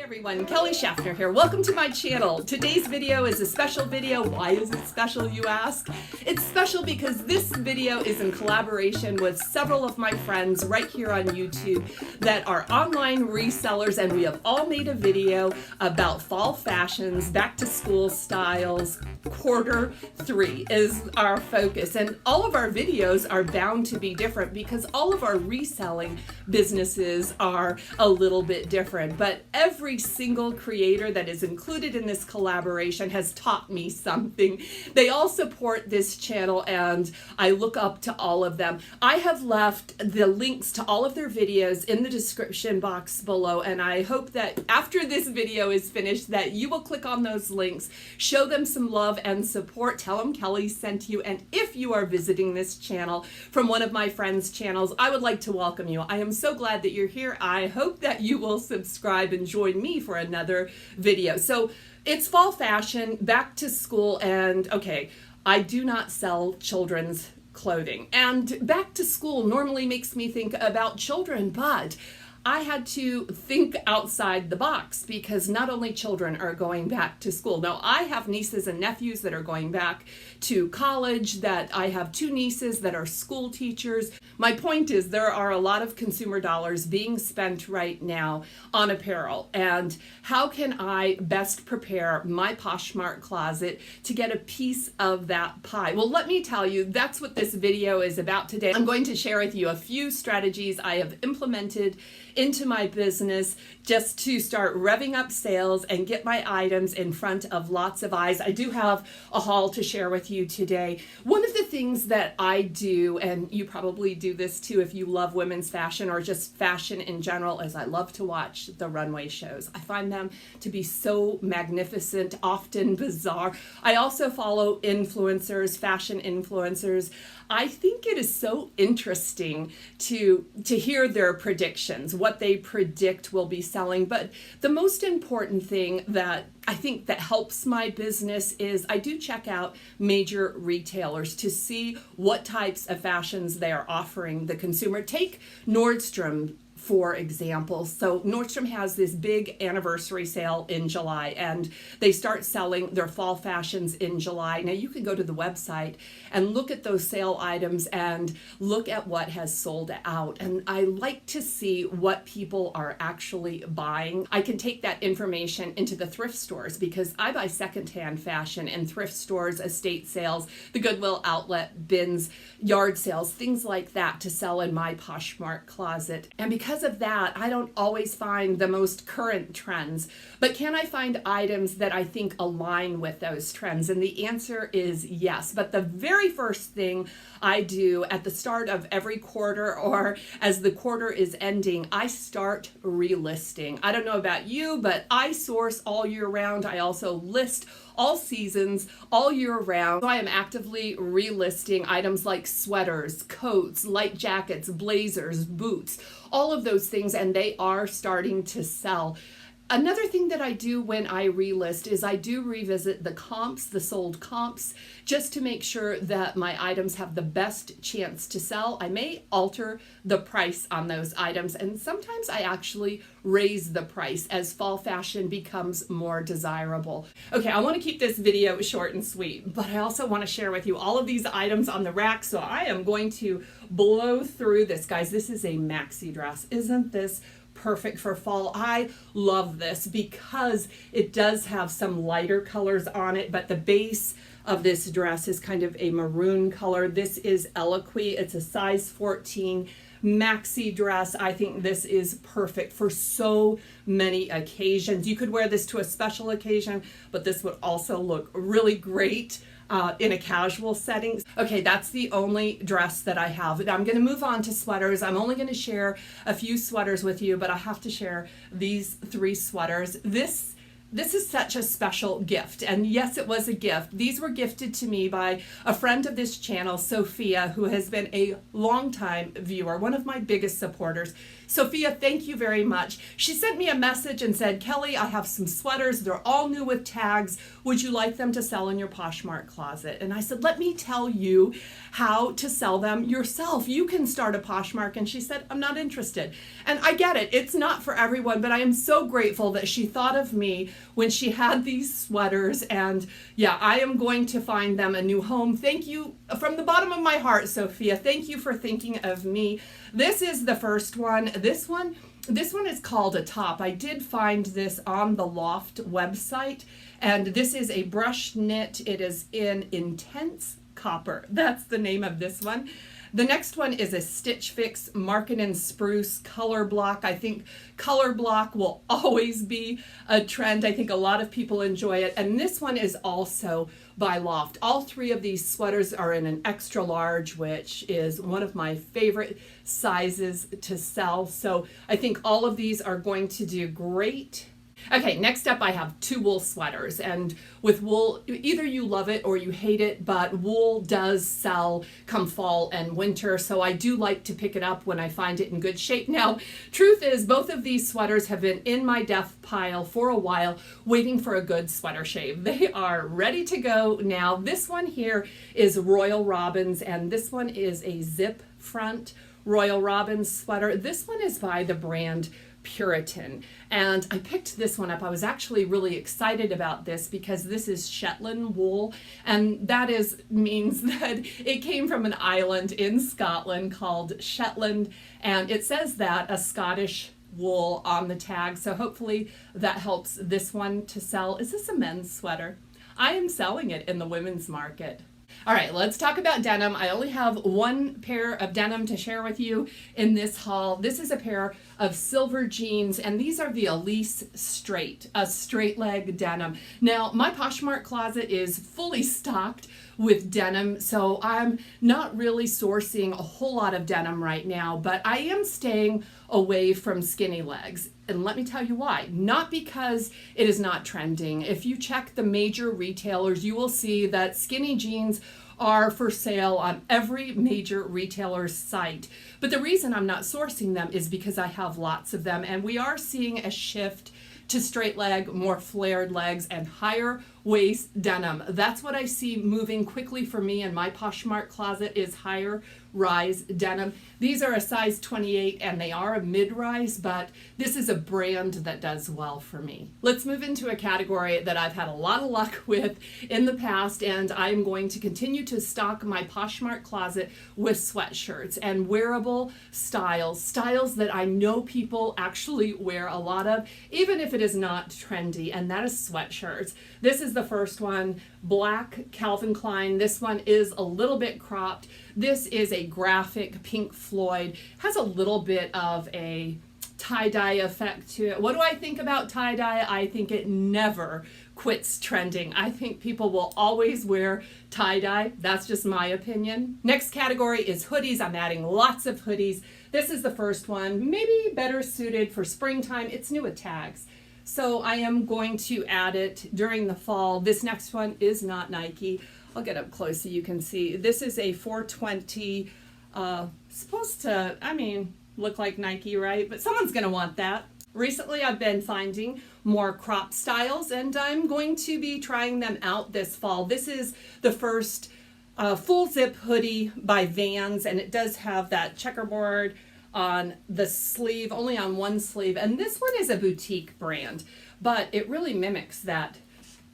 Everyone, Kelly Shaffner here. Welcome to my channel. Today's video is a special video. Why is it special, you ask? It's special because this video is in collaboration with several of my friends right here on YouTube that are online resellers, and we have all made a video about fall fashions, back to school styles. Quarter 3 is our focus, and all of our videos are bound to be different because all of our reselling businesses are a little bit different, but every single creator that is included in this collaboration has taught me something. They all support this channel and I look up to all of them. I have left the links to all of their videos in the description box below, and I hope that after this video is finished that you will click on those links, show them some love and support, tell them Kelly sent you, and if you are visiting this channel from one of my friends' channels, I would like to welcome you. I am so glad that you're here. I hope that you will subscribe and join me for another video. So it's fall fashion, back to school, and okay, I do not sell children's clothing, and back to school normally makes me think about children, but I had to think outside the box because not only children are going back to school. Now, I have nieces and nephews that are going back to college, that I have 2 nieces that are school teachers. My point is there are a lot of consumer dollars being spent right now on apparel, and how can I best prepare my Poshmark closet to get a piece of that pie? Well, let me tell you, that's what this video is about today. I'm going to share with you a few strategies I have implemented into my business just to start revving up sales and get my items in front of lots of eyes. I do have a haul to share with you today. One of the things that I do, and you probably do this too if you love women's fashion or just fashion in general, is I love to watch the runway shows. I find them to be so magnificent, often bizarre. I also follow influencers, fashion influencers. I think it is so interesting to hear their predictions, what they predict will be selling. But the most important thing that I think that helps my business is I do check out major retailers to see what types of fashions they are offering the consumer. Take Nordstrom, for example. So Nordstrom has this big anniversary sale in July, and they start selling their fall fashions in July. Now you can go to the website and look at those sale items and look at what has sold out. And I like to see what people are actually buying. I can take that information into the thrift stores because I buy secondhand fashion in thrift stores, estate sales, the Goodwill outlet bins, yard sales, things like that to sell in my Poshmark closet. And because of that, I don't always find the most current trends, but can I find items that I think align with those trends? And the answer is yes. But the very first thing I do at the start of every quarter or as the quarter is ending, I start relisting. I don't know about you, but I source all year round. I also list all seasons, all year round. So I am actively relisting items like sweaters, coats, light jackets, blazers, boots, all of those things, and they are starting to sell. Another thing that I do when I relist is I do revisit the comps, the sold comps, just to make sure that my items have the best chance to sell. I may alter the price on those items, and sometimes I actually raise the price as fall fashion becomes more desirable. Okay, I want to keep this video short and sweet, but I also want to share with you all of these items on the rack, so I am going to blow through this. Guys, this is a maxi dress. Isn't this perfect for fall? I love this because it does have some lighter colors on it, but the base of this dress is kind of a maroon color. This is Eloquy. It's a size 14 maxi dress. I think this is perfect for so many occasions. You could wear this to a special occasion, but this would also look really great in a casual setting. Okay, that's the only dress that I have. I'm going to move on to sweaters. I'm only going to share a few sweaters with you, but I have to share these 3 sweaters. This is such a special gift, and yes, it was a gift. These were gifted to me by a friend of this channel, Sophia, who has been a longtime viewer, one of my biggest supporters. Sophia, thank you very much. She sent me a message and said, Kelly, I have some sweaters. They're all new with tags. Would you like them to sell in your Poshmark closet? And I said, let me tell you how to sell them yourself. You can start a Poshmark. And she said, I'm not interested. And I get it. It's not for everyone, but I am so grateful that she thought of me when she had these sweaters. And yeah, I am going to find them a new home. Thank you from the bottom of my heart, Sophia. Thank you for thinking of me. This is the first one. This one is called a top. I did find this on the Loft website, and this is a brush knit. It is in Intense Copper. That's the name of this one. The next one is a Stitch Fix Market and Spruce color block. I think color block will always be a trend. I think a lot of people enjoy it. And this one is also by Loft. All three of these sweaters are in an extra large, which is one of my favorite sizes to sell. So I think all of these are going to do great. Okay, next up I have two wool sweaters, and with wool, either you love it or you hate it, but wool does sell come fall and winter, so I do like to pick it up when I find it in good shape. Now, truth is, both of these sweaters have been in my death pile for a while, waiting for a good sweater shave. They are ready to go now. This one here is Royal Robins, and this one is a zip front Royal Robins sweater. This one is by the brand Puritan, and I picked this one up. I was actually really excited about this because this is Shetland wool, and that means that it came from an island in Scotland called Shetland, and it says that a Scottish wool on the tag, so hopefully that helps this one to sell. Is this a men's sweater? I am selling it in the women's market. All right, let's talk about denim. I only have one pair of denim to share with you in this haul. This is a pair of silver jeans, and these are the Elise Straight, a straight leg denim. Now, my Poshmark closet is fully stocked with denim, so I'm not really sourcing a whole lot of denim right now, but I am staying away from skinny legs. And let me tell you why. Not because it is not trending. If you check the major retailers, you will see that skinny jeans are for sale on every major retailer's site. But the reason I'm not sourcing them is because I have lots of them, and we are seeing a shift to straight leg, more flared legs, and higher waist denim. That's what I see moving quickly for me in my Poshmark closet is higher rise denim. These are a size 28 and they are a mid-rise, but this is a brand that does well for me. Let's move into a category that I've had a lot of luck with in the past, and I'm going to continue to stock my Poshmark closet with sweatshirts and wearable styles that I know people actually wear a lot of, even if it is not trendy, and that is sweatshirts. This is the first one, black Calvin Klein. This one is a little bit cropped. This is a graphic Pink Floyd. Has a little bit of a tie-dye effect to it. What do I think about tie-dye? I think it never quits trending. I think people will always wear tie-dye. That's just my opinion. Next category is hoodies. I'm adding lots of hoodies. This is the first one, maybe better suited for springtime. It's new with tags, so I am going to add it during the fall. This next one is not Nike. I'll get up close so you can see. This is a 420, supposed to, look like Nike, right? But someone's gonna want that. Recently, I've been finding more crop styles, and I'm going to be trying them out this fall. This is the first full zip hoodie by Vans, and it does have that checkerboard on the sleeve, only on one sleeve. And this one is a boutique brand, but it really mimics that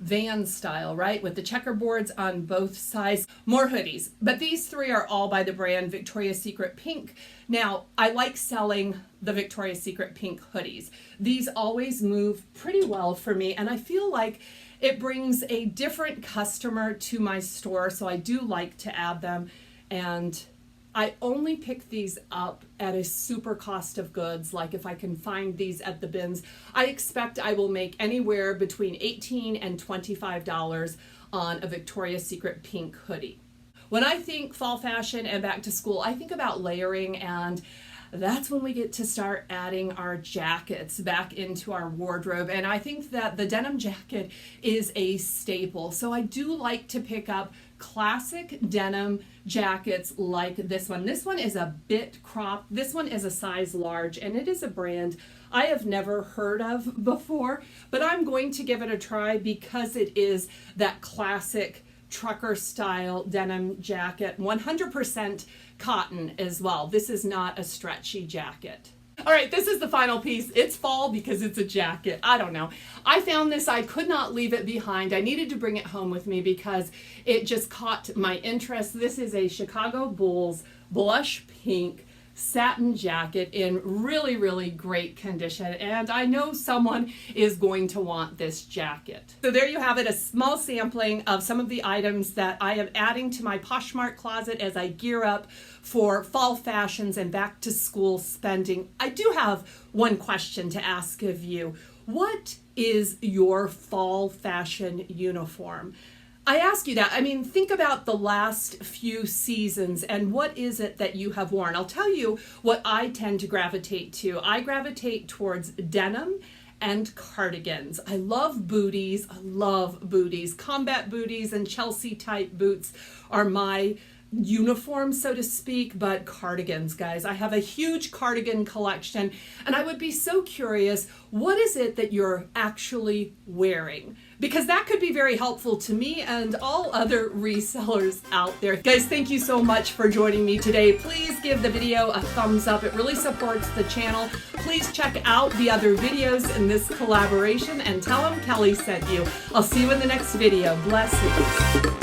Vans style, right? With the checkerboards on both sides. More hoodies, but these three are all by the brand Victoria's Secret Pink. Now, I like selling the Victoria's Secret Pink hoodies. These always move pretty well for me, and I feel like it brings a different customer to my store, so I do like to add them. And I only pick these up at a super cost of goods. Like if I can find these at the bins, I expect I will make anywhere between $18 and $25 on a Victoria's Secret Pink hoodie. When I think fall fashion and back to school, I think about layering, and that's when we get to start adding our jackets back into our wardrobe. And I think that the denim jacket is a staple. So I do like to pick up classic denim jackets like this one. This one is a bit cropped. This one is a size large, and it is a brand I have never heard of before, but I'm going to give it a try because it is that classic trucker style denim jacket, 100% cotton as well. This is not a stretchy jacket. All right, this is the final piece. It's fall because it's a jacket. I don't know. I found this. I could not leave it behind. I needed to bring it home with me because it just caught my interest. This is a Chicago Bulls blush pink satin jacket in really, really great condition, and I know someone is going to want this jacket. So there you have it, a small sampling of some of the items that I am adding to my Poshmark closet as I gear up for fall fashions and back to school spending. I do have one question to ask of you. What is your fall fashion uniform? I ask you that. I mean, think about the last few seasons and what is it that you have worn? I'll tell you what I tend to gravitate to. I gravitate towards denim and cardigans. I love booties. I love booties. Combat booties and Chelsea type boots are my uniform, so to speak, but cardigans, guys. I have a huge cardigan collection, and I would be so curious, what is it that you're actually wearing? Because that could be very helpful to me and all other resellers out there. Guys, thank you so much for joining me today. Please give the video a thumbs up. It really supports the channel. Please check out the other videos in this collaboration and tell them Kelly sent you. I'll see you in the next video. Blessings.